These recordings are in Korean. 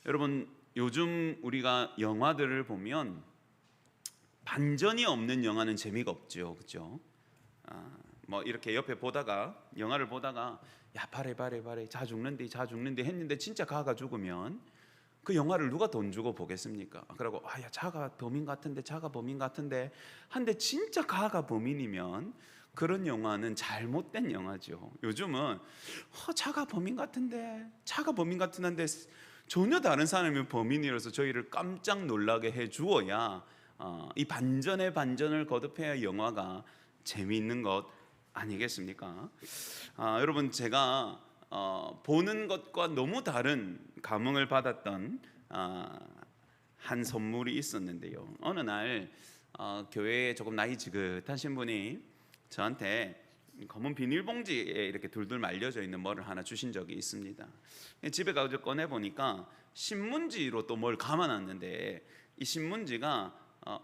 여러분, 요즘 우리가 영화들을 보면 반전이 없는 영화는 재미가 없죠, 그렇죠? 뭐 이렇게 옆에 보다가 영화를 보다가 야 바래 자 죽는데 했는데 진짜 가가 죽으면 그 영화를 누가 돈 주고 보겠습니까? 그러고 야 자가 범인 같은데 한데 진짜 가가 범인이면 그런 영화는 잘못된 영화죠. 요즘은 자가 범인 같은데 전혀 다른 사람이 범인이라서 저희를 깜짝 놀라게 해 주어야 이 반전의 반전을 거듭해야 영화가 재미있는 것 아니겠습니까? 여러분, 제가 보는 것과 너무 다른 감흥을 받았던 한 선물이 있었는데요. 어느 날 교회에 조금 나이 지긋하신 분이 저한테 검은 비닐봉지에 이렇게 둘둘 말려져 있는 뭐를 하나 주신 적이 있습니다. 집에 가서 꺼내 보니까 신문지로 또 뭘 감아놨는데 이 신문지가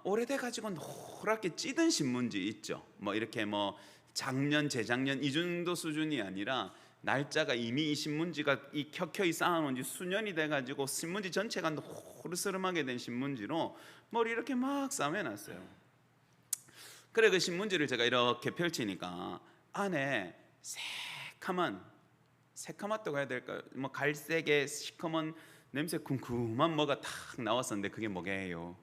오래돼 가지고 노랗게 찌든 신문지 있죠. 뭐 이렇게 뭐 작년 재작년 이 정도 수준이 아니라 날짜가 이미 이 신문지가 이 켜켜이 쌓아놓은 지 수년이 돼가지고 신문지 전체가 노르스름하게 된 신문지로 뭘 이렇게 막 싸매놨어요. 그래 그 신문지를 제가 이렇게 펼치니까 안에 새카맣다고 해야 될까요? 뭐 갈색의 시커먼 냄새 쿰쿰한 뭐가 탁 나왔었는데 그게 뭐게요?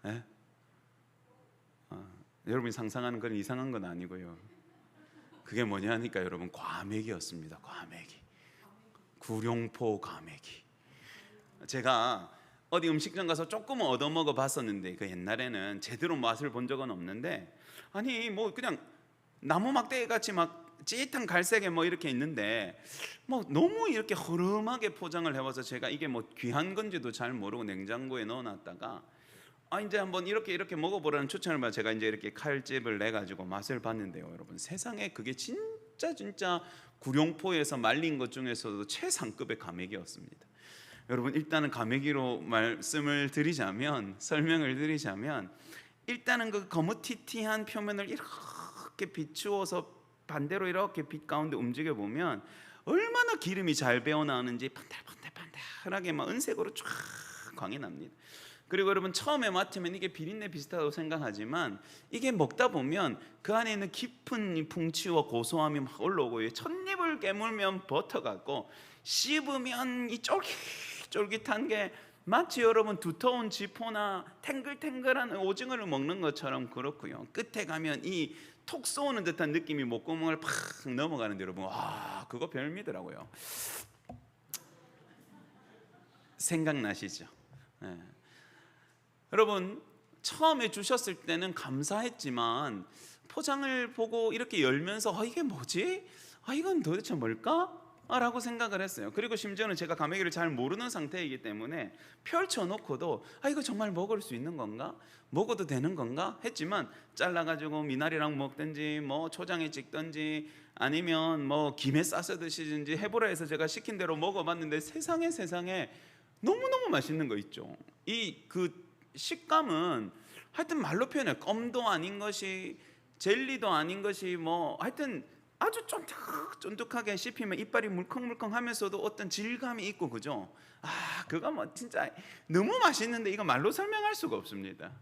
예? 여러분이 상상하는 그런 이상한 건 아니고요. 그게 뭐냐니까 여러분, 과메기였습니다. 과메기. 구룡포 과메기. 제가 어디 음식점 가서 조금 얻어먹어 봤었는데 그 옛날에는 제대로 맛을 본 적은 없는데 아니 뭐 그냥 나무 막대기 같이 막 찌릿한 갈색에 뭐 이렇게 있는데 뭐 너무 이렇게 허름하게 포장을 해와서 제가 이게 뭐 귀한 건지도 잘 모르고 냉장고에 넣어놨다가 이제 한번 이렇게 먹어보라는 추천을 받아 제가 이제 이렇게 칼집을 내 가지고 맛을 봤는데요, 여러분, 세상에 그게 진짜 구룡포에서 말린 것 중에서도 최상급의 과메기였습니다. 여러분, 일단은 과메기로 설명을 드리자면 일단은 그 거무튀튀한 표면을 이렇게 비추어서 반대로 이렇게 빛 가운데 움직여 보면 얼마나 기름이 잘 배어 나오는지 반들반들하게 막 은색으로 쫙 광이 납니다. 그리고 여러분, 처음에 맡으면 이게 비린내 비슷하다고 생각하지만 이게 먹다 보면 그 안에 있는 깊은 풍치와 고소함이 막 올라오고 첫 입을 깨물면 버터 같고 씹으면 이 쫄깃쫄깃한 게 마치 여러분 두터운 지포나 탱글탱글한 오징어를 먹는 것처럼 그렇고요. 끝에 가면 이 톡 쏘는 듯한 느낌이 목구멍을 팍 넘어가는데 여러분, 와 그거 별미더라고요. 생각나시죠? 네. 여러분, 처음에 주셨을 때는 감사했지만 포장을 보고 이렇게 열면서 이게 뭐지? 이건 도대체 뭘까? 라고 생각을 했어요. 그리고 심지어는 제가 과메기를 잘 모르는 상태이기 때문에 펼쳐놓고도 이거 정말 먹을 수 있는 건가? 먹어도 되는 건가? 했지만 잘라가지고 미나리랑 먹든지 뭐 초장에 찍든지 아니면 뭐 김에 싸서 드시든지 해보라 해서 제가 시킨 대로 먹어봤는데 세상에 너무너무 맛있는 거 있죠. 그 식감은 하여튼 말로 표현해 껌도 아닌 것이 젤리도 아닌 것이 뭐 하여튼 아주 쫀득하게 씹히면 이빨이 물컹물컹하면서도 어떤 질감이 있고 그죠? 그거 뭐 진짜 너무 맛있는데 이거 말로 설명할 수가 없습니다.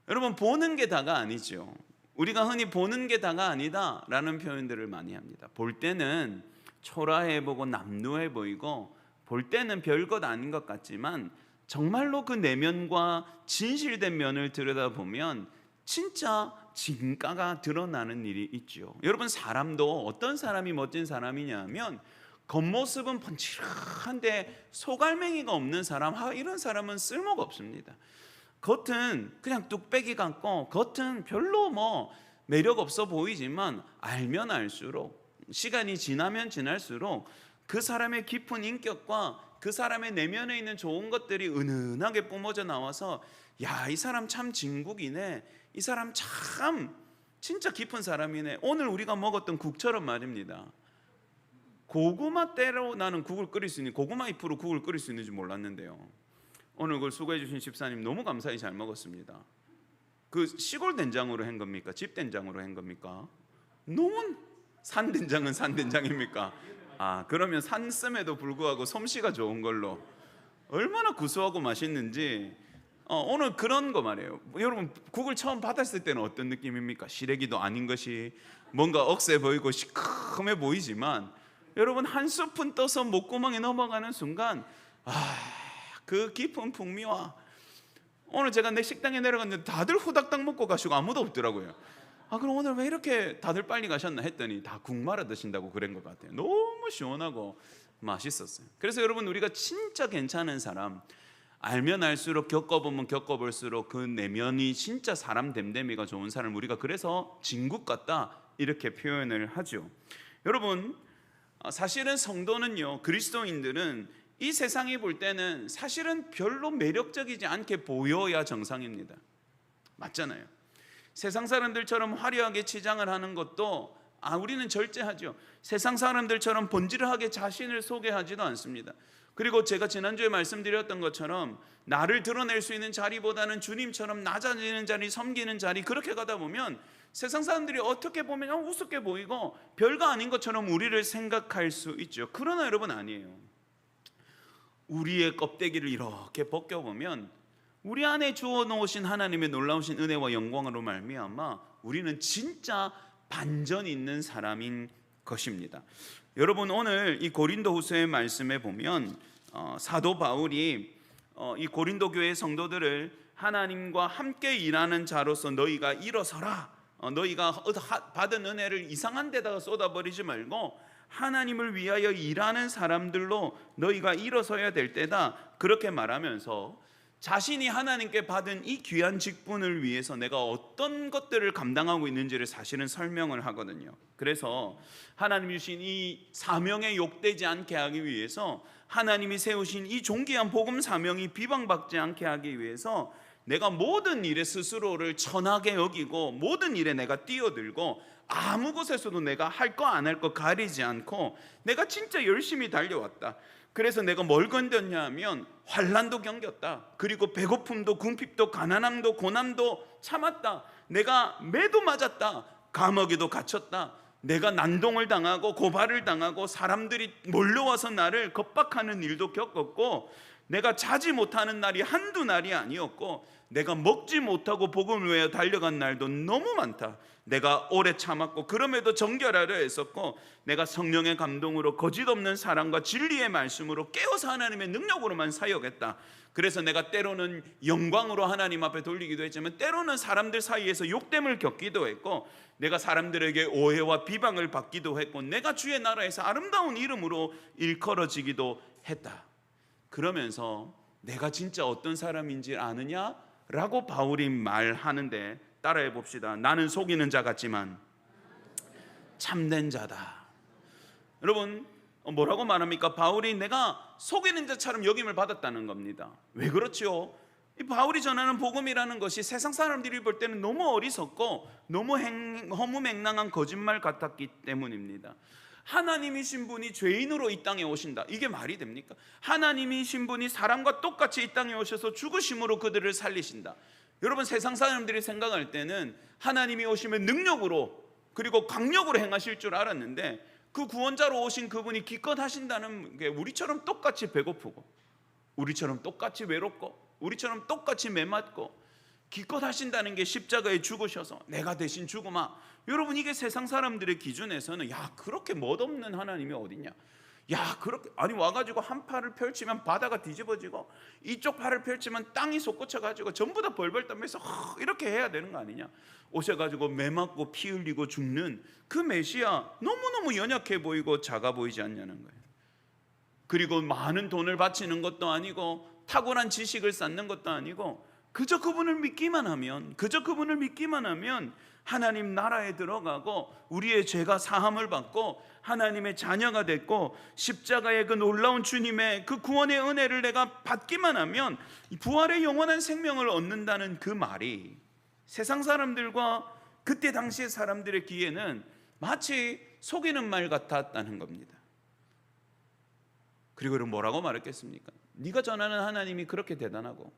여러분, 보는 게 다가 아니죠. 우리가 흔히 보는 게 다가 아니다라는 표현들을 많이 합니다. 볼 때는 초라해 보고 남루해 보이고 볼 때는 별것 아닌 것 같지만 정말로 그 내면과 진실된 면을 들여다보면 진짜 진가가 드러나는 일이 있죠. 여러분, 사람도 어떤 사람이 멋진 사람이냐면 겉모습은 번칠한데 속알맹이가 없는 사람, 이런 사람은 쓸모가 없습니다. 겉은 그냥 뚝배기 같고 겉은 별로 뭐 매력 없어 보이지만 알면 알수록 시간이 지나면 지날수록 그 사람의 깊은 인격과 그 사람의 내면에 있는 좋은 것들이 은은하게 뿜어져 나와서 이 사람 참 진국이네, 이 사람 참 진짜 깊은 사람이네. 오늘 우리가 먹었던 국처럼 말입니다. 고구마 때로 나는 국을 끓일 수 있는, 고구마 잎으로 국을 끓일 수 있는지 몰랐는데요, 오늘 그걸 수고해 주신 집사님 너무 감사히 잘 먹었습니다. 그 시골 된장으로 한 겁니까? 집 된장으로 한 겁니까? 너무 산된장은 산된장입니까? 그러면 산씀에도 불구하고 솜씨가 좋은 걸로 얼마나 구수하고 맛있는지. 오늘 그런 거 말이에요. 여러분, 국을 처음 받았을 때는 어떤 느낌입니까? 시래기도 아닌 것이 뭔가 억세 보이고 시큼해 보이지만, 여러분, 한 스푼 떠서 목구멍에 넘어가는 순간 그 깊은 풍미와, 오늘 제가 내 식당에 내려갔는데 다들 후닥닥 먹고 가시고 아무도 없더라고요. 그럼 오늘 왜 이렇게 다들 빨리 가셨나 했더니 다 국 말아 드신다고 그런 것 같아요. 너무 시원하고 맛있었어요. 그래서 여러분, 우리가 진짜 괜찮은 사람, 알면 알수록 겪어보면 겪어볼수록 그 내면이 진짜 사람 됨됨이가 좋은 사람, 우리가 그래서 진국 같다 이렇게 표현을 하죠. 여러분, 사실은 성도는요, 그리스도인들은 이 세상이 볼 때는 사실은 별로 매력적이지 않게 보여야 정상입니다. 맞잖아요. 세상 사람들처럼 화려하게 치장을 하는 것도 우리는 절제하죠. 세상 사람들처럼 본질하게 자신을 소개하지도 않습니다. 그리고 제가 지난주에 말씀드렸던 것처럼 나를 드러낼 수 있는 자리보다는 주님처럼 낮아지는 자리, 섬기는 자리, 그렇게 가다 보면 세상 사람들이 어떻게 보면 우습게 보이고 별거 아닌 것처럼 우리를 생각할 수 있죠. 그러나 여러분, 아니에요. 우리의 껍데기를 이렇게 벗겨보면 우리 안에 주어 놓으신 하나님의 놀라우신 은혜와 영광으로 말미암아 우리는 진짜 반전 있는 사람인 것입니다. 여러분, 오늘 이 고린도후서의 말씀에 보면 사도 바울이 이 고린도 교회 성도들을 하나님과 함께 일하는 자로서 너희가 일어서라, 너희가 받은 은혜를 이상한 데다가 쏟아버리지 말고 하나님을 위하여 일하는 사람들로 너희가 일어서야 될 때다, 그렇게 말하면서 자신이 하나님께 받은 이 귀한 직분을 위해서 내가 어떤 것들을 감당하고 있는지를 사실은 설명을 하거든요. 그래서 하나님이 주신 이 사명에 욕되지 않게 하기 위해서, 하나님이 세우신 이 존귀한 복음 사명이 비방받지 않게 하기 위해서 내가 모든 일에 스스로를 천하게 여기고 모든 일에 내가 뛰어들고 아무 곳에서도 내가 할 거 안 할 거 가리지 않고 내가 진짜 열심히 달려왔다. 그래서 내가 뭘 견뎠냐 하면 환난도 견뎠다. 그리고 배고픔도 궁핍도 가난함도 고난도 참았다. 내가 매도 맞았다. 감옥에도 갇혔다. 내가 난동을 당하고 고발을 당하고 사람들이 몰려와서 나를 겁박하는 일도 겪었고, 내가 자지 못하는 날이 한두 날이 아니었고, 내가 먹지 못하고 복음을 위해 달려간 날도 너무 많다. 내가 오래 참았고 그럼에도 정결하려 했었고, 내가 성령의 감동으로 거짓 없는 사랑과 진리의 말씀으로 깨어서 하나님의 능력으로만 사역했다. 그래서 내가 때로는 영광으로 하나님 앞에 돌리기도 했지만 때로는 사람들 사이에서 욕됨을 겪기도 했고, 내가 사람들에게 오해와 비방을 받기도 했고, 내가 주의 나라에서 아름다운 이름으로 일컬어지기도 했다. 그러면서 내가 진짜 어떤 사람인지 아느냐? 라고 바울이 말하는데, 따라해 봅시다. 나는 속이는 자 같지만 참된 자다. 여러분, 뭐라고 말합니까? 바울이 내가 속이는 자처럼 여김을 받았다는 겁니다. 왜 그렇죠? 이 바울이 전하는 복음이라는 것이 세상 사람들이 볼 때는 너무 어리석고 너무 허무맹랑한 거짓말 같았기 때문입니다. 하나님이신 분이 죄인으로 이 땅에 오신다. 이게 말이 됩니까? 하나님이신 분이 사람과 똑같이 이 땅에 오셔서 죽으심으로 그들을 살리신다. 여러분, 세상 사람들이 생각할 때는 하나님이 오시면 능력으로 그리고 강력으로 행하실 줄 알았는데, 그 구원자로 오신 그분이 기껏 하신다는 게 우리처럼 똑같이 배고프고 우리처럼 똑같이 외롭고 우리처럼 똑같이 매맞고 기껏 하신다는 게 십자가에 죽으셔서 내가 대신 죽으마. 여러분, 이게 세상 사람들의 기준에서는 야, 그렇게 멋없는 하나님이 어딨냐, 야, 그렇게 와가지고 한 팔을 펼치면 바다가 뒤집어지고 이쪽 팔을 펼치면 땅이 솟구쳐가지고 전부 다 벌벌 떨면서 이렇게 해야 되는 거 아니냐. 오셔가지고 매맞고 피 흘리고 죽는 그 메시아 너무너무 연약해 보이고 작아 보이지 않냐는 거예요. 그리고 많은 돈을 바치는 것도 아니고 탁월한 지식을 쌓는 것도 아니고 그저 그분을 믿기만 하면 하나님 나라에 들어가고 우리의 죄가 사함을 받고 하나님의 자녀가 됐고, 십자가의 그 놀라운 주님의 그 구원의 은혜를 내가 받기만 하면 부활의 영원한 생명을 얻는다는 그 말이 세상 사람들과 그때 당시의 사람들의 귀에는 마치 속이는 말 같았다는 겁니다. 그리고 여러분, 뭐라고 말했겠습니까? 네가 전하는 하나님이 그렇게 대단하고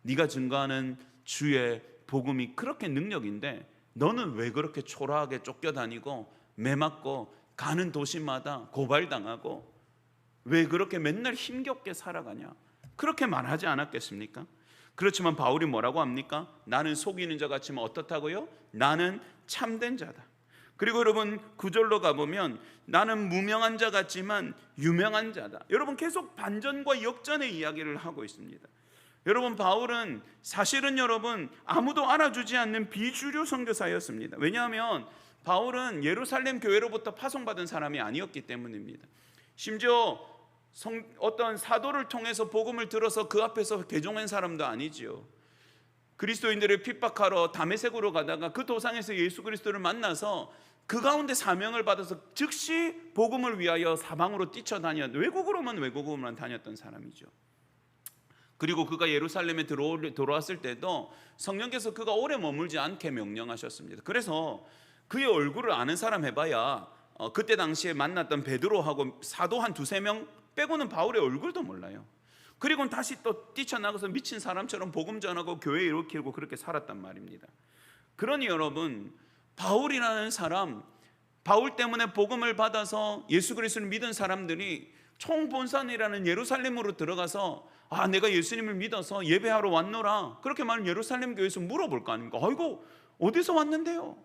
네가 증거하는 주의 복음이 그렇게 능력인데 너는 왜 그렇게 초라하게 쫓겨다니고 매맞고 가는 도시마다 고발당하고 왜 그렇게 맨날 힘겹게 살아가냐, 그렇게 말하지 않았겠습니까? 그렇지만 바울이 뭐라고 합니까? 나는 속이는 자 같지만 어떻다고요? 나는 참된 자다. 그리고 여러분 9절로 가보면 나는 무명한 자 같지만 유명한 자다. 여러분 계속 반전과 역전의 이야기를 하고 있습니다. 여러분 바울은 사실은 여러분 아무도 알아주지 않는 비주류 선교사였습니다. 왜냐하면 바울은 예루살렘 교회로부터 파송받은 사람이 아니었기 때문입니다. 심지어 어떤 사도를 통해서 복음을 들어서 그 앞에서 개종한 사람도 아니지요. 그리스도인들을 핍박하러 다메섹으로 가다가 그 도상에서 예수 그리스도를 만나서 그 가운데 사명을 받아서 즉시 복음을 위하여 사방으로 뛰쳐다녔, 외국으로만 다녔던 사람이죠. 그리고 그가 예루살렘에 들어왔을 때도 성령께서 그가 오래 머물지 않게 명령하셨습니다. 그래서 그의 얼굴을 아는 사람 해봐야 그때 당시에 만났던 베드로하고 사도 한 두세 명 빼고는 바울의 얼굴도 몰라요. 그리고는 다시 또 뛰쳐나가서 미친 사람처럼 복음 전하고 교회 일으키고 그렇게 살았단 말입니다. 그러니 여러분 바울이라는 사람, 바울 때문에 복음을 받아서 예수 그리스도를 믿은 사람들이 총본산이라는 예루살렘으로 들어가서 내가 예수님을 믿어서 예배하러 왔노라 그렇게 말하면 예루살렘 교회에서 물어볼 거 아닙니까? 아이고 어디서 왔는데요?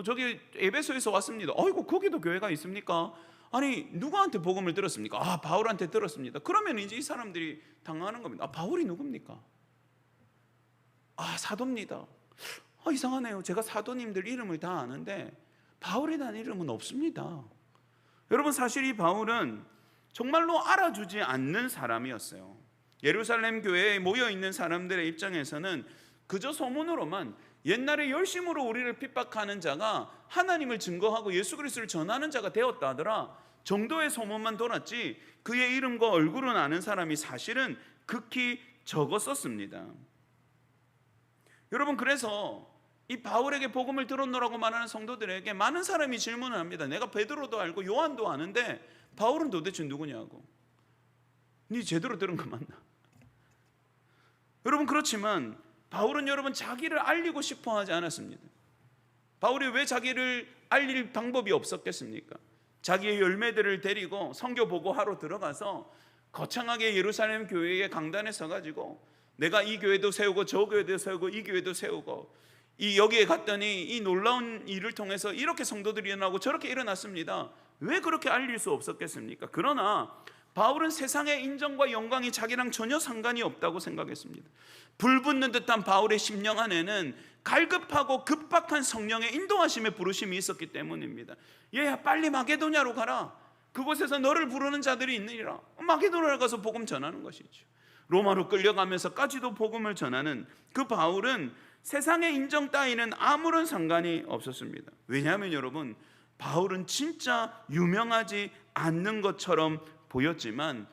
저기 에베소에서 왔습니다. 아이고 거기도 교회가 있습니까? 아니 누구한테 복음을 들었습니까? 바울한테 들었습니다. 그러면 이제 이 사람들이 당하는 겁니다. 바울이 누굽니까? 사도입니다. 이상하네요. 제가 사도님들 이름을 다 아는데 바울이라는 이름은 없습니다. 여러분 사실 이 바울은 정말로 알아주지 않는 사람이었어요. 예루살렘 교회에 모여있는 사람들의 입장에서는 그저 소문으로만 옛날에 열심으로 우리를 핍박하는 자가 하나님을 증거하고 예수 그리스도를 전하는 자가 되었다 하더라 정도의 소문만 돌았지 그의 이름과 얼굴은 아는 사람이 사실은 극히 적었었습니다. 여러분 그래서 이 바울에게 복음을 들었노라고 말하는 성도들에게 많은 사람이 질문을 합니다. 내가 베드로도 알고 요한도 아는데 바울은 도대체 누구냐고. 네 제대로 들은 거 맞나? 여러분 그렇지만 바울은 여러분 자기를 알리고 싶어 하지 않았습니다. 바울이 왜 자기를 알릴 방법이 없었겠습니까? 자기의 열매들을 데리고 선교 보고하러 들어가서 거창하게 예루살렘 교회의 강단에 서가지고 내가 이 교회도 세우고 저 교회도 세우고 이 교회도 세우고 여기에 갔더니 이 놀라운 일을 통해서 이렇게 성도들이 일어나고 저렇게 일어났습니다. 왜 그렇게 알릴 수 없었겠습니까? 그러나 바울은 세상의 인정과 영광이 자기랑 전혀 상관이 없다고 생각했습니다. 불붙는 듯한 바울의 심령 안에는 갈급하고 급박한 성령의 인도하심의 부르심이 있었기 때문입니다. 얘야 빨리 마게도냐로 가라. 그곳에서 너를 부르는 자들이 있느니라. 마게도냐로 가서 복음 전하는 것이죠. 로마로 끌려가면서까지도 복음을 전하는 그 바울은 세상의 인정 따위는 아무런 상관이 없었습니다. 왜냐하면 여러분 바울은 진짜 유명하지 않는 것처럼 보였지만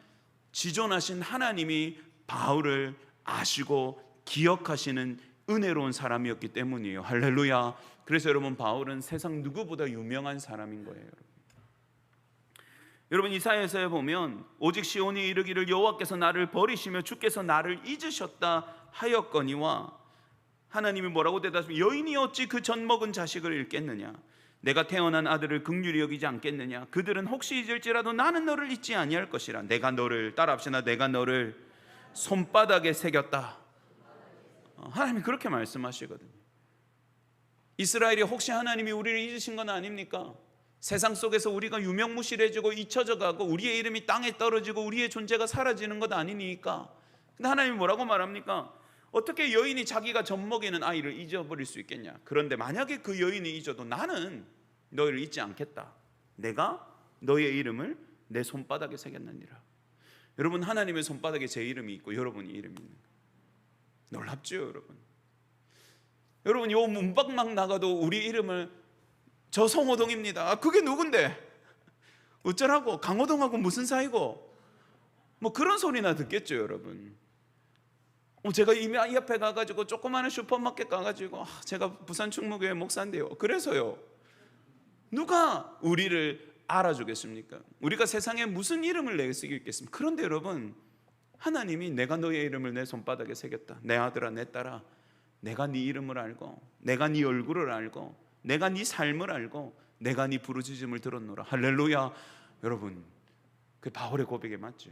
지존하신 하나님이 바울을 아시고 기억하시는 은혜로운 사람이었기 때문이에요. 할렐루야. 그래서 여러분 바울은 세상 누구보다 유명한 사람인 거예요. 여러분 이사야서에 보면 오직 시온이 이르기를 여호와께서 나를 버리시며 주께서 나를 잊으셨다 하였거니와 하나님이 뭐라고 대답하시면 여인이 어찌 그 젖 먹은 자식을 잃겠느냐 내가 태어난 아들을 긍휼히 여기지 않겠느냐 그들은 혹시 잊을지라도 나는 너를 잊지 아니할 것이라 내가 너를 따라합시다 내가 너를 손바닥에 새겼다. 하나님이 그렇게 말씀하시거든요. 이스라엘이 혹시 하나님이 우리를 잊으신 건 아닙니까? 세상 속에서 우리가 유명무실해지고 잊혀져 가고 우리의 이름이 땅에 떨어지고 우리의 존재가 사라지는 것 아니니까. 근데 하나님이 뭐라고 말합니까? 어떻게 여인이 자기가 젖먹이는 아이를 잊어버릴 수 있겠냐? 그런데 만약에 그 여인이 잊어도 나는 너희를 잊지 않겠다. 내가 너의 이름을 내 손바닥에 새겼느니라. 여러분 하나님의 손바닥에 제 이름이 있고 여러분이 이름이 있는 거예요. 놀랍죠 여러분? 여러분 요 문밖만 나가도 우리 이름을 저 성호동입니다. 그게 누군데? 어쩌라고? 강호동하고 무슨 사이고? 뭐 그런 소리나 듣겠죠 여러분. 제가 이미 이 앞에 가가지고 조그마한 슈퍼마켓 가가지고 제가 부산 충무교회 목사인데요. 그래서요. 누가 우리를 알아주겠습니까? 우리가 세상에 무슨 이름을 낼 수 있겠습니까? 그런데 여러분 하나님이 내가 너의 이름을 내 손바닥에 새겼다. 내 아들아 내 딸아 내가 네 이름을 알고 내가 네 얼굴을 알고 내가 네 삶을 알고 내가 네 부르짖음을 들었노라. 할렐루야. 여러분, 그 바울의 고백에 맞죠.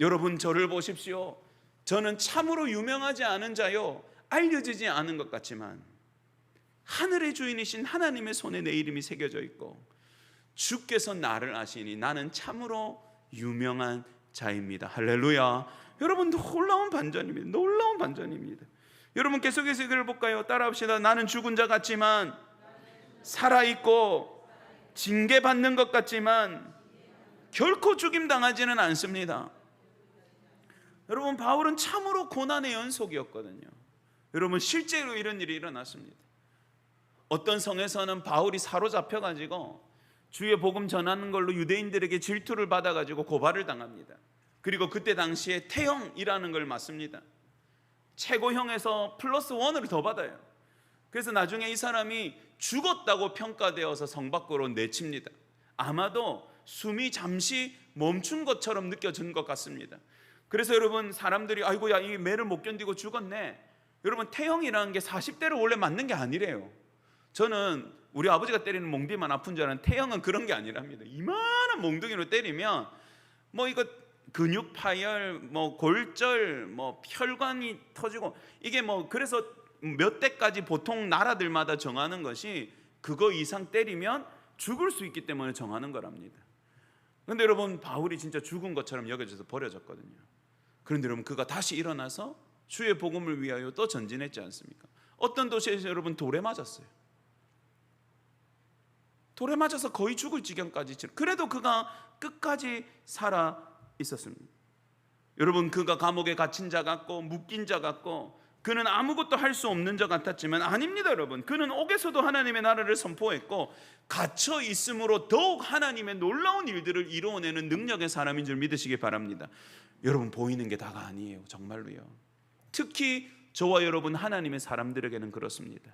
여러분, 저를 보십시오. 저는 참으로 유명하지 않은 자요, 알려지지 않은 것 같지만 하늘의 주인이신 하나님의 손에 내 이름이 새겨져 있고 주께서 나를 아시니 나는 참으로 유명한 자입니다. 할렐루야. 여러분, 놀라운 반전입니다. 놀라운 반전입니다. 여러분, 계속해서 이걸 볼까요? 따라합시다. 나는 죽은 자 같지만 살아있고 징계받는 것 같지만 결코 죽임당하지는 않습니다. 여러분, 바울은 참으로 고난의 연속이었거든요. 여러분, 실제로 이런 일이 일어났습니다. 어떤 성에서는 바울이 사로잡혀가지고 주의 복음 전하는 걸로 유대인들에게 질투를 받아가지고 고발을 당합니다. 그리고 그때 당시에 태형이라는 걸 맞습니다. 최고형에서 플러스 1을 더 받아요. 그래서 나중에 이 사람이 죽었다고 평가되어서 성 밖으로 내칩니다. 아마도 숨이 잠시 멈춘 것처럼 느껴진 것 같습니다. 그래서 여러분, 사람들이 아이고, 야, 이 매를 못 견디고 죽었네. 여러분, 태형이라는 게 40대를 원래 맞는 게 아니래요. 저는 우리 아버지가 때리는 몽비만 아픈 줄 알았는데 태형은 그런 게 아니랍니다. 이만한 몽둥이로 때리면 뭐 이거 근육 파열, 뭐 골절, 뭐 혈관이 터지고, 이게 뭐 그래서 몇 대까지 보통 나라들마다 정하는 것이 그거 이상 때리면 죽을 수 있기 때문에 정하는 거랍니다. 그런데 여러분, 바울이 진짜 죽은 것처럼 여겨져서 버려졌거든요. 그런데 여러분, 그가 다시 일어나서 주의 복음을 위하여 또 전진했지 않습니까? 어떤 도시에서 여러분 돌에 맞았어요. 돌에 맞아서 거의 죽을 지경까지. 그래도 그가 끝까지 살아 있었습니다. 여러분, 그가 감옥에 갇힌 자 같고 묶인 자 같고 그는 아무것도 할 수 없는 자 같았지만 아닙니다. 여러분, 그는 옥에서도 하나님의 나라를 선포했고 갇혀 있음으로 더욱 하나님의 놀라운 일들을 이루어내는 능력의 사람인 줄 믿으시기 바랍니다. 여러분, 보이는 게 다가 아니에요. 정말로요. 특히 저와 여러분 하나님의 사람들에게는 그렇습니다.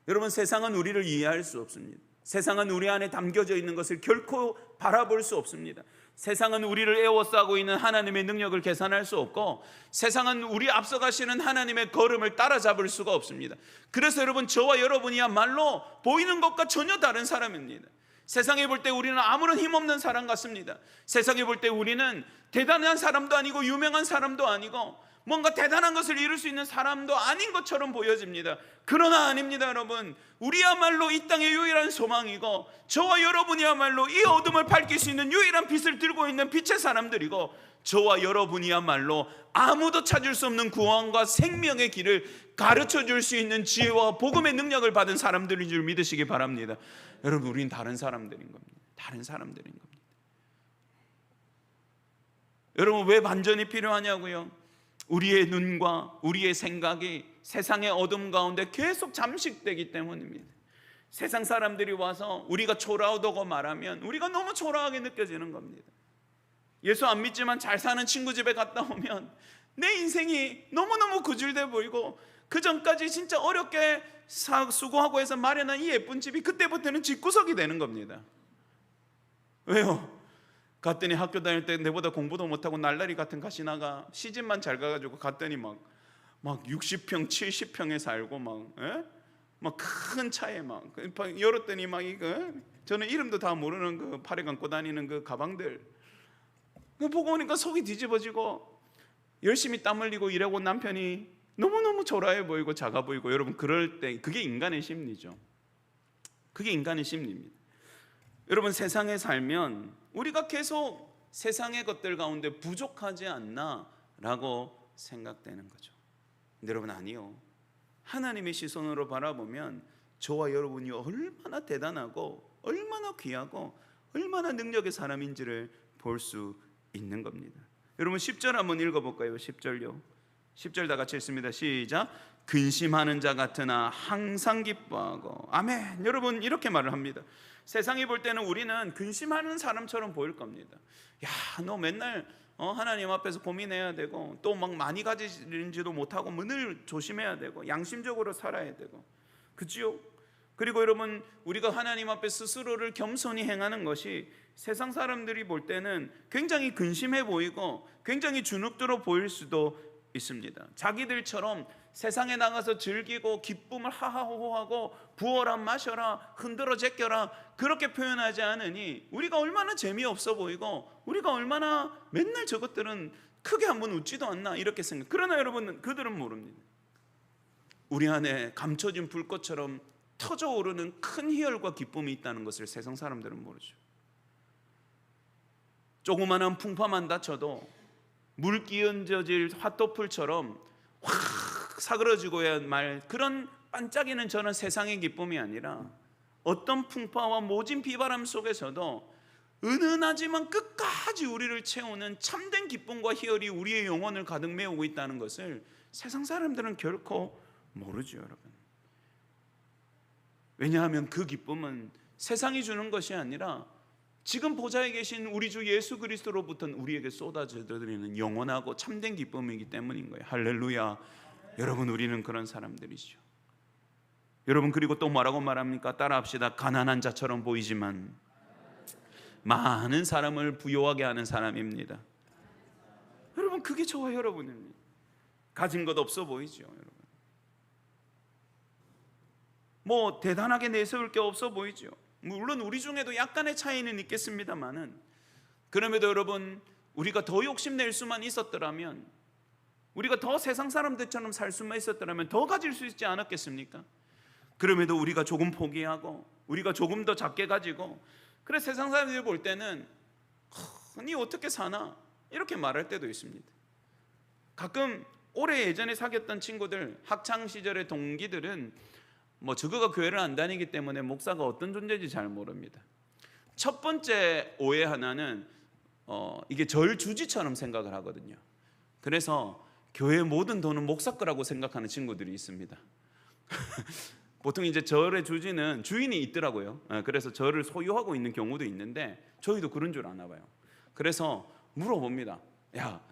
여러분, 세상은 우리를 이해할 수 없습니다. 세상은 우리 안에 담겨져 있는 것을 결코 바라볼 수 없습니다. 세상은 우리를 에워싸고 있는 하나님의 능력을 계산할 수 없고 세상은 우리 앞서가시는 하나님의 걸음을 따라잡을 수가 없습니다. 그래서 여러분, 저와 여러분이야말로 보이는 것과 전혀 다른 사람입니다. 세상에 볼 때 우리는 아무런 힘없는 사람 같습니다. 세상에 볼 때 우리는 대단한 사람도 아니고 유명한 사람도 아니고 뭔가 대단한 것을 이룰 수 있는 사람도 아닌 것처럼 보여집니다. 그러나 아닙니다. 여러분, 우리야말로 이 땅의 유일한 소망이고 저와 여러분이야말로 이 어둠을 밝힐 수 있는 유일한 빛을 들고 있는 빛의 사람들이고 저와 여러분이야말로 아무도 찾을 수 없는 구원과 생명의 길을 가르쳐 줄 수 있는 지혜와 복음의 능력을 받은 사람들인 줄 믿으시기 바랍니다. 여러분, 우린 다른 사람들인 겁니다. 다른 사람들인 겁니다. 여러분, 왜 반전이 필요하냐고요? 우리의 눈과 우리의 생각이 세상의 어둠 가운데 계속 잠식되기 때문입니다. 세상 사람들이 와서 우리가 초라하다고 말하면 우리가 너무 초라하게 느껴지는 겁니다. 예수 안 믿지만 잘 사는 친구 집에 갔다 오면 내 인생이 너무너무 구질돼 보이고 그 전까지 진짜 어렵게 수고하고 해서 마련한 이 예쁜 집이 그때부터는 집구석이 되는 겁니다. 왜요? 갔더니 학교 다닐 때 내보다 공부도 못하고 날라리 같은 가시나가 시집만 잘 가가지고 갔더니 막 60평, 70평에 살고 막 큰 차에 막 열었더니 막 이거 저는 이름도 다 모르는 그 팔에 감고 다니는 그 가방들 보고 오니까 속이 뒤집어지고 열심히 땀 흘리고 일하고 남편이 너무너무 초라해 보이고 작아 보이고 여러분 그럴 때 그게 인간의 심리죠. 그게 인간의 심리입니다. 여러분 세상에 살면 우리가 계속 세상의 것들 가운데 부족하지 않나 라고 생각되는 거죠. 근데 여러분 아니요. 하나님의 시선으로 바라보면 저와 여러분이 얼마나 대단하고 얼마나 귀하고 얼마나 능력의 사람인지를 볼 수 있는 겁니다. 여러분 10절 한번 읽어볼까요? 10절요. 10절 다 같이 읽습니다. 시작. 근심하는 자 같으나 항상 기뻐하고. 아멘. 여러분 이렇게 말을 합니다. 세상이 볼 때는 우리는 근심하는 사람처럼 보일 겁니다. 야, 너 맨날 하나님 앞에서 고민해야 되고 또 막 많이 가지지도 못하고 늘 조심해야 되고 양심적으로 살아야 되고 그치요? 그리고 여러분 우리가 하나님 앞에 스스로를 겸손히 행하는 것이 세상 사람들이 볼 때는 굉장히 근심해 보이고 굉장히 주눅들어 보일 수도 있습니다. 자기들처럼 세상에 나가서 즐기고 기쁨을 하하호호하고 부어라 마셔라 흔들어 제껴라 그렇게 표현하지 않으니 우리가 얼마나 재미없어 보이고 우리가 얼마나 맨날 저것들은 크게 한번 웃지도 않나 이렇게 생각. 그러나 여러분 그들은 모릅니다. 우리 안에 감춰진 불꽃처럼 터져 오르는 큰 희열과 기쁨이 있다는 것을 세상 사람들은 모르죠. 조그마한 풍파만 다쳐도 물 끼얹어질 핫도풀처럼 확 사그러지고야 말 그런 반짝이는 저런 세상의 기쁨이 아니라 어떤 풍파와 모진 비바람 속에서도 은은하지만 끝까지 우리를 채우는 참된 기쁨과 희열이 우리의 영혼을 가득 메우고 있다는 것을 세상 사람들은 결코 모르죠, 여러분. 왜냐하면 그 기쁨은 세상이 주는 것이 아니라 지금 보좌에 계신 우리 주 예수 그리스도로부터는 우리에게 쏟아져 드리는 영원하고 참된 기쁨이기 때문인 거예요. 할렐루야. 여러분 우리는 그런 사람들이죠. 여러분 그리고 또 뭐라고 말합니까? 따라합시다. 가난한 자처럼 보이지만 많은 사람을 부유하게 하는 사람입니다. 여러분 그게 저와 여러분입니다. 가진 것 없어 보이죠, 여러분. 뭐 대단하게 내세울 게 없어 보이죠. 물론 우리 중에도 약간의 차이는 있겠습니다만은 그럼에도 여러분 우리가 더 욕심낼 수만 있었더라면 우리가 더 세상 사람들처럼 살 수만 있었더라면 더 가질 수 있지 않았겠습니까? 그럼에도 우리가 조금 포기하고 우리가 조금 더 작게 가지고 그래 세상 사람들이 볼 때는 니 어떻게 사나 이렇게 말할 때도 있습니다. 가끔 오래 예전에 사귀었던 친구들 학창 시절의 동기들은 뭐 저거가 교회를 안 다니기 때문에 목사가 어떤 존재인지 잘 모릅니다. 첫 번째 오해 하나는 이게 절주지처럼 생각을 하거든요. 그래서 교회 모든 돈은 목사 거라고 생각하는 친구들이 있습니다. 보통 이제 절의 주지는 주인이 있더라고요. 그래서 절을 소유하고 있는 경우도 있는데 저희도 그런 줄 아나 봐요. 그래서 물어봅니다. 야,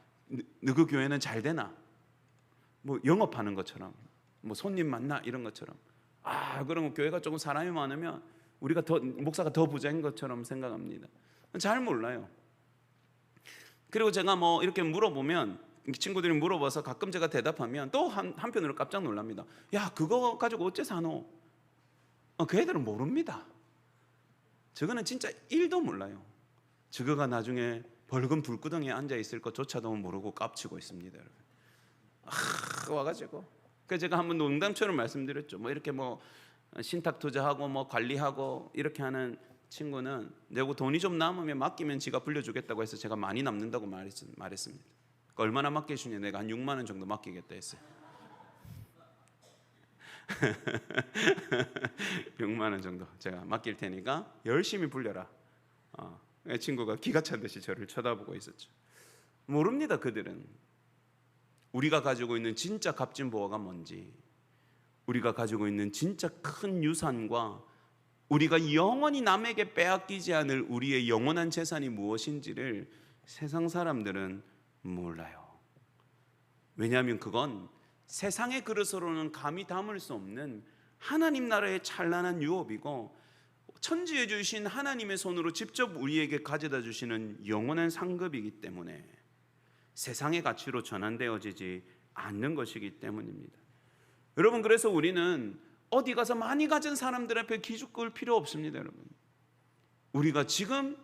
너 그 교회는 잘 되나? 뭐 영업하는 것처럼, 뭐 손님 만나 이런 것처럼. 그러면 교회가 조금 사람이 많으면 우리가 더 목사가 더 부자인 것처럼 생각합니다. 잘 몰라요. 그리고 제가 뭐 이렇게 물어보면 친구들이 물어봐서 가끔 제가 대답하면 또 한편으로 깜짝 놀랍니다. 야, 그거 가지고 어째 사노? 그 애들은 모릅니다. 저거는 진짜 1도 몰라요. 저거가 나중에 벌금 불구덩이에 앉아 있을 것조차도 모르고 깝치고 있습니다, 여러분. 와가지고 그래서 제가 한번 농담처럼 말씀드렸죠. 뭐 이렇게 뭐 신탁 투자하고 뭐 관리하고 이렇게 하는 친구는 내고 돈이 좀 남으면 맡기면 지가 불려주겠다고 해서 제가 많이 남는다고 말했습니다. 얼마나 맡겨주냐? 내가 한 6만 원 정도 맡기겠다 했어요. 6만 원 정도 제가 맡길 테니까 열심히 불려라. 친구가 기가 찬 듯이 저를 쳐다보고 있었죠. 모릅니다, 그들은. 우리가 가지고 있는 진짜 값진 보화가 뭔지, 우리가 가지고 있는 진짜 큰 유산과 우리가 영원히 남에게 빼앗기지 않을 우리의 영원한 재산이 무엇인지를 세상 사람들은 몰라요. 왜냐하면 그건 세상의 그릇으로는 감히 담을 수 없는 하나님 나라의 찬란한 유업이고 천지에 주신 하나님의 손으로 직접 우리에게 가져다 주시는 영원한 상급이기 때문에 세상의 가치로 전환되어지지 않는 것이기 때문입니다. 여러분, 그래서 우리는 어디 가서 많이 가진 사람들 앞에 기죽을 필요 없습니다. 여러분, 우리가 지금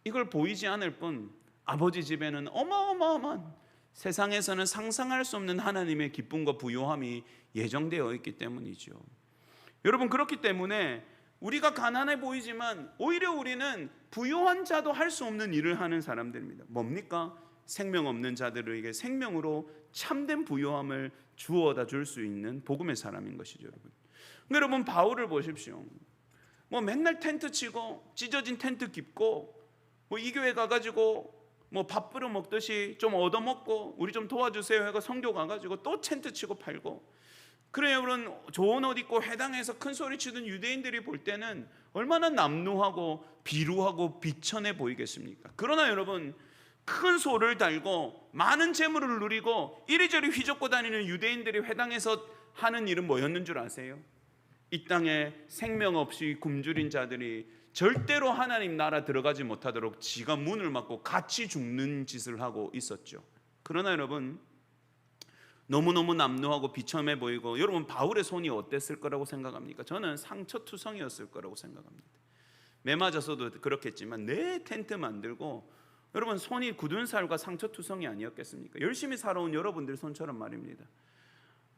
이걸 보이지 않을 뿐 아버지 집에는 어마어마한 세상에서는 상상할 수 없는 하나님의 기쁨과 부요함이 예정되어 있기 때문이죠. 여러분, 그렇기 때문에 우리가 가난해 보이지만 오히려 우리는 부요한 자도 할 수 없는 일을 하는 사람들입니다. 뭡니까? 생명 없는 자들에게 생명으로 참된 부요함을 주어다 줄 수 있는 복음의 사람인 것이죠, 여러분. 여러분, 바울을 보십시오. 뭐 맨날 텐트 치고 찢어진 텐트 깁고 뭐 이 교회 가가지고 뭐 밥 뿌려 먹듯이 좀 얻어먹고 우리 좀 도와주세요 해가 성교 가가지고 또 텐트 치고 팔고. 그래, 여러분, 좋은 옷 입고 회당에서 큰 소리 치던 유대인들이 볼 때는 얼마나 남루하고 비루하고 비천해 보이겠습니까? 그러나 여러분, 큰 소를 달고 많은 재물을 누리고 이리저리 휘젓고 다니는 유대인들이 회당에서 하는 일은 뭐였는 줄 아세요? 이 땅에 생명 없이 굶주린 자들이 절대로 하나님 나라 들어가지 못하도록 지가 문을 막고 같이 죽는 짓을 하고 있었죠. 그러나 여러분, 너무너무 남루하고 비참해 보이고, 여러분 바울의 손이 어땠을 거라고 생각합니까? 저는 상처투성이었을 거라고 생각합니다. 매 맞아서도 그렇겠지만 내 텐트 만들고, 여러분 손이 굳은 살과 상처투성이 아니었겠습니까? 열심히 살아온 여러분들 손처럼 말입니다.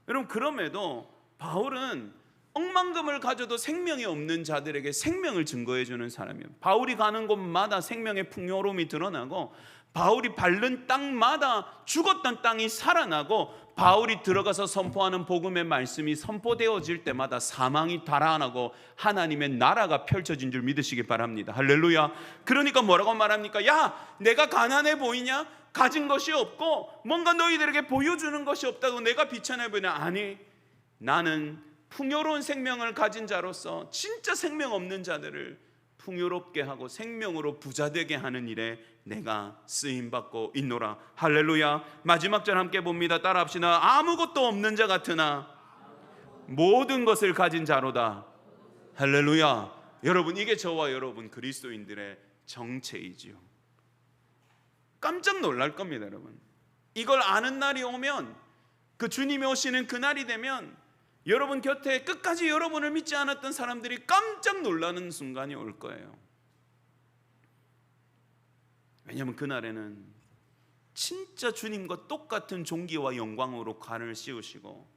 여러분 그럼에도 바울은 억만금을 가져도 생명이 없는 자들에게 생명을 증거해 주는 사람이에요. 바울이 가는 곳마다 생명의 풍요로움이 드러나고, 바울이 밟는 땅마다 죽었던 땅이 살아나고, 바울이 들어가서 선포하는 복음의 말씀이 선포되어질 때마다 사망이 달아나고 하나님의 나라가 펼쳐진 줄 믿으시기 바랍니다. 할렐루야. 그러니까 뭐라고 말합니까? 야, 내가 가난해 보이냐? 가진 것이 없고 뭔가 너희들에게 보여주는 것이 없다고 내가 비천해 보이냐? 아니, 나는 풍요로운 생명을 가진 자로서 진짜 생명 없는 자들을 풍요롭게 하고 생명으로 부자되게 하는 일에 내가 쓰임받고 있노라. 할렐루야. 마지막 절 함께 봅니다. 따라합시다. 아무것도 없는 자 같으나 모든 것을 가진 자로다. 할렐루야. 여러분, 이게 저와 여러분 그리스도인들의 정체이지요. 깜짝 놀랄 겁니다, 여러분. 이걸 아는 날이 오면, 그 주님이 오시는 그날이 되면 여러분 곁에 끝까지 여러분을 믿지 않았던 사람들이 깜짝 놀라는 순간이 올 거예요. 왜냐하면 그날에는 진짜 주님과 똑같은 존귀와 영광으로 관을 씌우시고,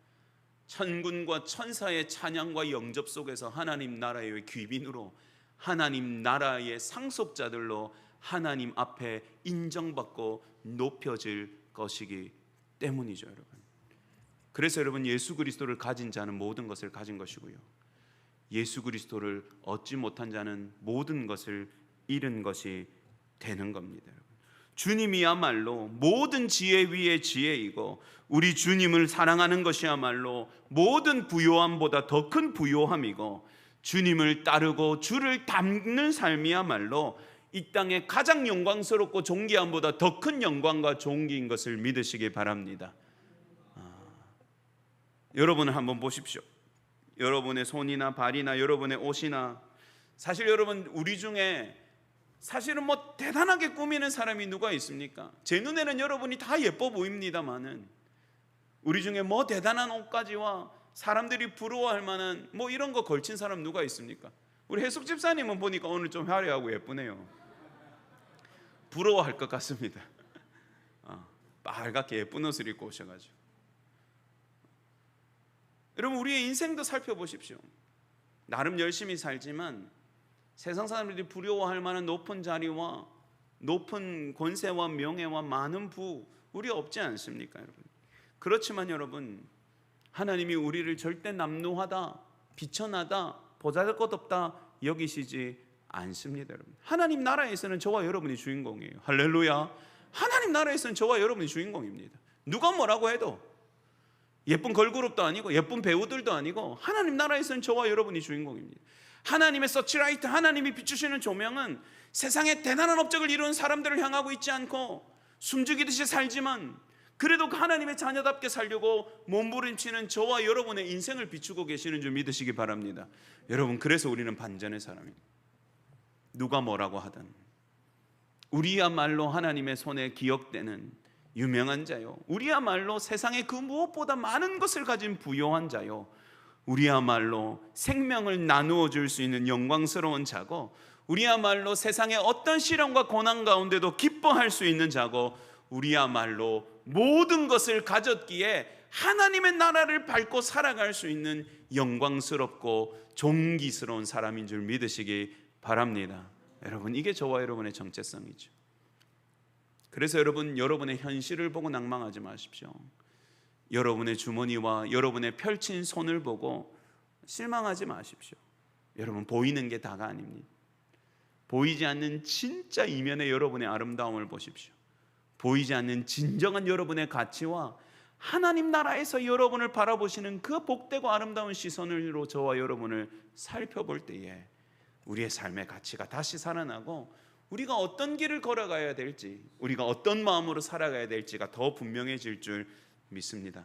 천군과 천사의 찬양과 영접 속에서 하나님 나라의 귀빈으로, 하나님 나라의 상속자들로 하나님 앞에 인정받고 높여질 것이기 때문이죠, 여러분. 그래서 여러분, 예수 그리스도를 가진 자는 모든 것을 가진 것이고요, 예수 그리스도를 얻지 못한 자는 모든 것을 잃은 것이 되는 겁니다. 여러분. 주님이야말로 모든 지혜 위의 지혜이고, 우리 주님을 사랑하는 것이야말로 모든 부요함보다 더 큰 부요함이고, 주님을 따르고 주를 닮는 삶이야말로 이 땅에 가장 영광스럽고 존귀함보다 더 큰 영광과 존귀인 것을 믿으시기 바랍니다. 여러분을 한번 보십시오. 여러분의 손이나 발이나 여러분의 옷이나, 사실 여러분 우리 중에 사실은 뭐 대단하게 꾸미는 사람이 누가 있습니까? 제 눈에는 여러분이 다 예뻐 보입니다만은, 우리 중에 뭐 대단한 옷가지와 사람들이 부러워할 만한 뭐 이런 거 걸친 사람 누가 있습니까? 우리 해숙 집사님은 보니까 오늘 좀 화려하고 예쁘네요. 부러워할 것 같습니다. 빨갛게 예쁜 옷을 입고 오셔가지고. 여러분, 우리의 인생도 살펴보십시오. 나름 열심히 살지만 세상 사람들이 부러워할 만한 높은 자리와 높은 권세와 명예와 많은 부, 우리 없지 않습니까, 여러분? 그렇지만 여러분, 하나님이 우리를 절대 남루하다, 비천하다, 보잘것없다 여기시지 않습니다, 여러분. 하나님 나라에서는 저와 여러분이 주인공이에요. 할렐루야. 하나님 나라에서는 저와 여러분이 주인공입니다. 누가 뭐라고 해도, 예쁜 걸그룹도 아니고 예쁜 배우들도 아니고, 하나님 나라에서는 저와 여러분이 주인공입니다. 하나님의 서치라이트, 하나님이 비추시는 조명은 세상에 대단한 업적을 이룬 사람들을 향하고 있지 않고, 숨죽이듯이 살지만 그래도 하나님의 자녀답게 살려고 몸부림치는 저와 여러분의 인생을 비추고 계시는 줄 믿으시기 바랍니다. 여러분, 그래서 우리는 반전의 사람입니다. 누가 뭐라고 하든 우리야말로 하나님의 손에 기억되는 유명한 자요, 우리야말로 세상에 그 무엇보다 많은 것을 가진 부요한 자요, 우리야말로 생명을 나누어 줄 수 있는 영광스러운 자고, 우리야말로 세상의 어떤 시련과 고난 가운데도 기뻐할 수 있는 자고, 우리야말로 모든 것을 가졌기에 하나님의 나라를 밟고 살아갈 수 있는 영광스럽고 존귀스러운 사람인 줄 믿으시기 바랍니다. 여러분, 이게 저와 여러분의 정체성이죠. 그래서 여러분, 여러분의 현실을 보고 낭망하지 마십시오. 여러분의 주머니와 여러분의 펼친 손을 보고 실망하지 마십시오. 여러분, 보이는 게 다가 아닙니다. 보이지 않는 진짜 이면의 여러분의 아름다움을 보십시오. 보이지 않는 진정한 여러분의 가치와 하나님 나라에서 여러분을 바라보시는 그 복되고 아름다운 시선으로 저와 여러분을 살펴볼 때에 우리의 삶의 가치가 다시 살아나고, 우리가 어떤 길을 걸어가야 될지, 우리가 어떤 마음으로 살아가야 될지가 더 분명해질 줄 믿습니다.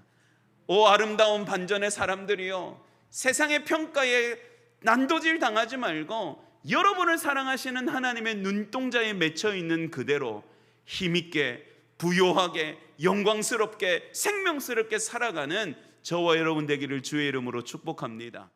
오 아름다운 반전의 사람들이요, 세상의 평가에 난도질 당하지 말고 여러분을 사랑하시는 하나님의 눈동자에 맺혀 있는 그대로 힘있게 부요하게 영광스럽게 생명스럽게 살아가는 저와 여러분 되기를 주의 이름으로 축복합니다.